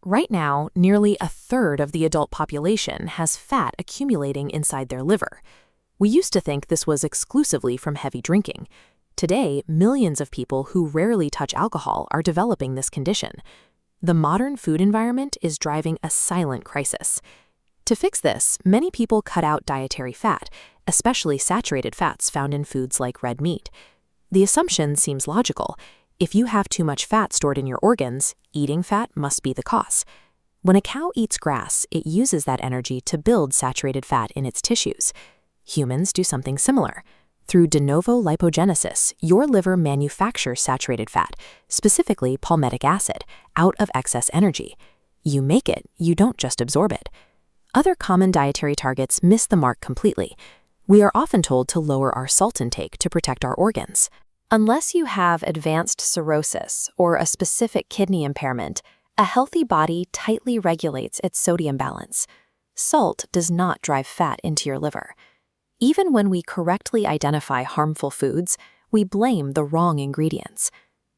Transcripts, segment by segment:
Right now, nearly a third of the adult population has fat accumulating inside their liver. We used to think this was exclusively from heavy drinking. Today, millions of people who rarely touch alcohol are developing this condition. The modern food environment is driving a silent crisis. To fix this, many people cut out dietary fat, especially saturated fats found in foods like red meat. The assumption seems logical. If you have too much fat stored in your organs, eating fat must be the cause. When a cow eats grass, it uses that energy to build saturated fat in its tissues. Humans do something similar. Through de novo lipogenesis, your liver manufactures saturated fat, specifically palmitic acid, out of excess energy. You make it, you don't just absorb it. Other common dietary targets miss the mark completely. We are often told to lower our salt intake to protect our organs. Unless you have advanced cirrhosis or a specific kidney impairment, a healthy body tightly regulates its sodium balance. Salt does not drive fat into your liver. Even when we correctly identify harmful foods, we blame the wrong ingredients.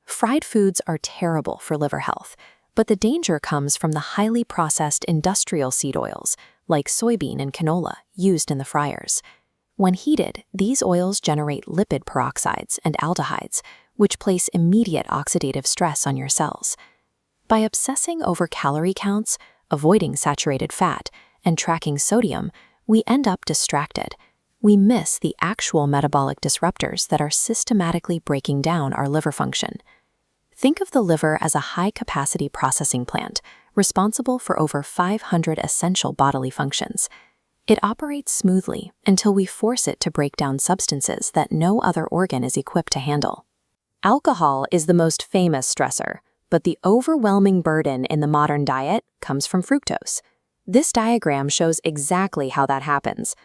Fried foods are terrible for liver health, but the danger comes from the highly processed industrial seed oils, like soybean and canola, used in the fryers. When heated, these oils generate lipid peroxides and aldehydes, which place immediate oxidative stress on your cells. By obsessing over calorie counts, avoiding saturated fat, and tracking sodium, we end up distracted. We miss the actual metabolic disruptors that are systematically breaking down our liver function. Think of the liver as a high-capacity processing plant, responsible for over 500 essential bodily functions. It operates smoothly until we force it to break down substances that no other organ is equipped to handle. Alcohol is the most famous stressor, but the overwhelming burden in the modern diet comes from fructose. This diagram shows exactly how that happens.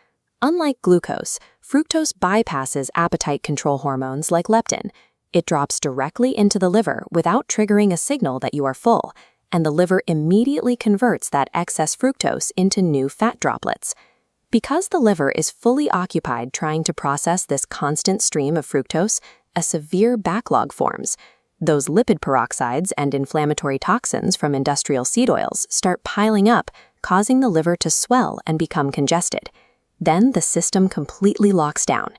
Unlike glucose, fructose bypasses appetite control hormones like leptin. It drops directly into the liver without triggering a signal that you are full, and the liver immediately converts that excess fructose into new fat droplets. Because the liver is fully occupied trying to process this constant stream of fructose, a severe backlog forms. Those lipid peroxides and inflammatory toxins from industrial seed oils start piling up, causing the liver to swell and become congested. Then the system completely locks down.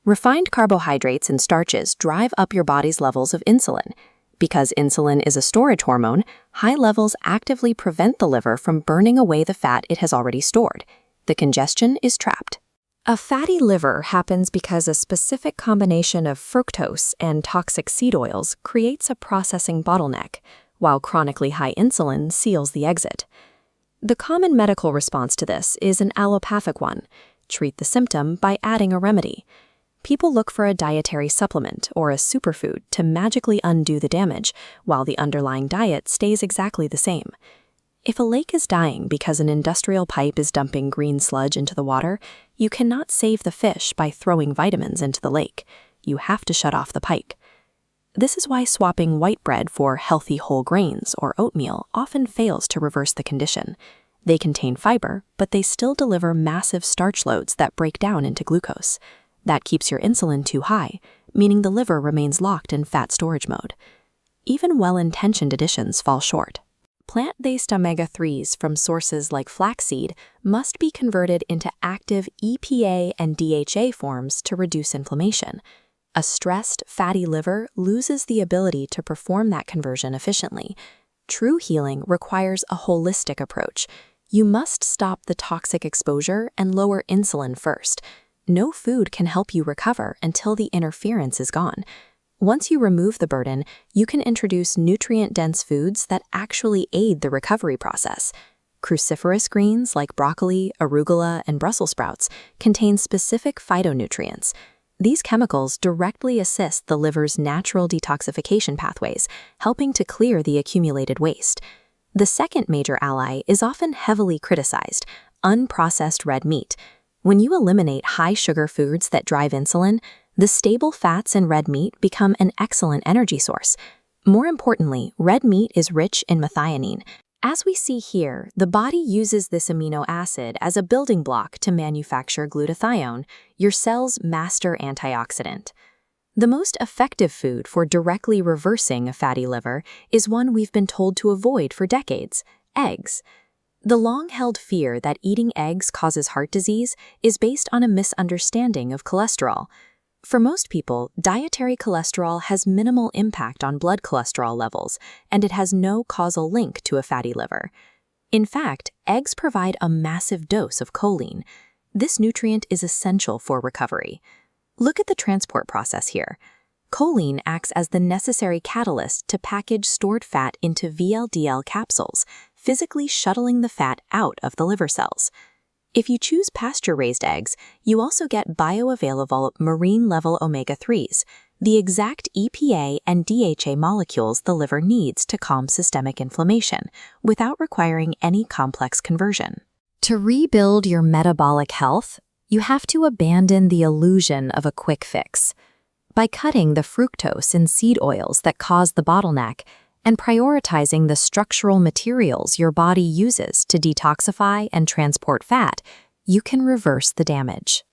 Refined carbohydrates and starches drive up your body's levels of insulin. Because insulin is a storage hormone, high levels actively prevent the liver from burning away the fat it has already stored. The congestion is trapped. A fatty liver happens because a specific combination of fructose and toxic seed oils creates a processing bottleneck, while chronically high insulin seals the exit. The common medical response to this is an allopathic one: treat the symptom by adding a remedy. People look for a dietary supplement or a superfood to magically undo the damage, while the underlying diet stays exactly the same. If a lake is dying because an industrial pipe is dumping green sludge into the water, you cannot save the fish by throwing vitamins into the lake. You have to shut off the pipe. This is why swapping white bread for healthy whole grains or oatmeal often fails to reverse the condition. They contain fiber, but they still deliver massive starch loads that break down into glucose. That keeps your insulin too high, meaning the liver remains locked in fat storage mode. Even well-intentioned additions fall short. Plant-based omega-3s from sources like flaxseed must be converted into active EPA and DHA forms to reduce inflammation. A stressed, fatty liver loses the ability to perform that conversion efficiently. True healing requires a holistic approach. You must stop the toxic exposure and lower insulin first. No food can help you recover until the interference is gone. Once you remove the burden, you can introduce nutrient-dense foods that actually aid the recovery process. Cruciferous greens like broccoli, arugula, and Brussels sprouts contain specific phytonutrients. These chemicals directly assist the liver's natural detoxification pathways, helping to clear the accumulated waste. The second major ally is often heavily criticized: unprocessed red meat. When you eliminate high-sugar foods that drive insulin, the stable fats in red meat become an excellent energy source. More importantly, red meat is rich in methionine. As we see here, the body uses this amino acid as a building block to manufacture glutathione, your cell's master antioxidant. The most effective food for directly reversing a fatty liver is one we've been told to avoid for decades: eggs. The long-held fear that eating eggs causes heart disease is based on a misunderstanding of cholesterol. For most people, dietary cholesterol has minimal impact on blood cholesterol levels, and it has no causal link to a fatty liver. In fact, eggs provide a massive dose of choline. This nutrient is essential for recovery. Look at the transport process here. Choline acts as the necessary catalyst to package stored fat into VLDL capsules, physically shuttling the fat out of the liver cells. If you choose pasture-raised eggs, you also get bioavailable marine-level omega-3s, the exact EPA and DHA molecules the liver needs to calm systemic inflammation, without requiring any complex conversion. To rebuild your metabolic health, you have to abandon the illusion of a quick fix. By cutting the fructose in seed oils that cause the bottleneck and prioritizing the structural materials your body uses to detoxify and transport fat, you can reverse the damage.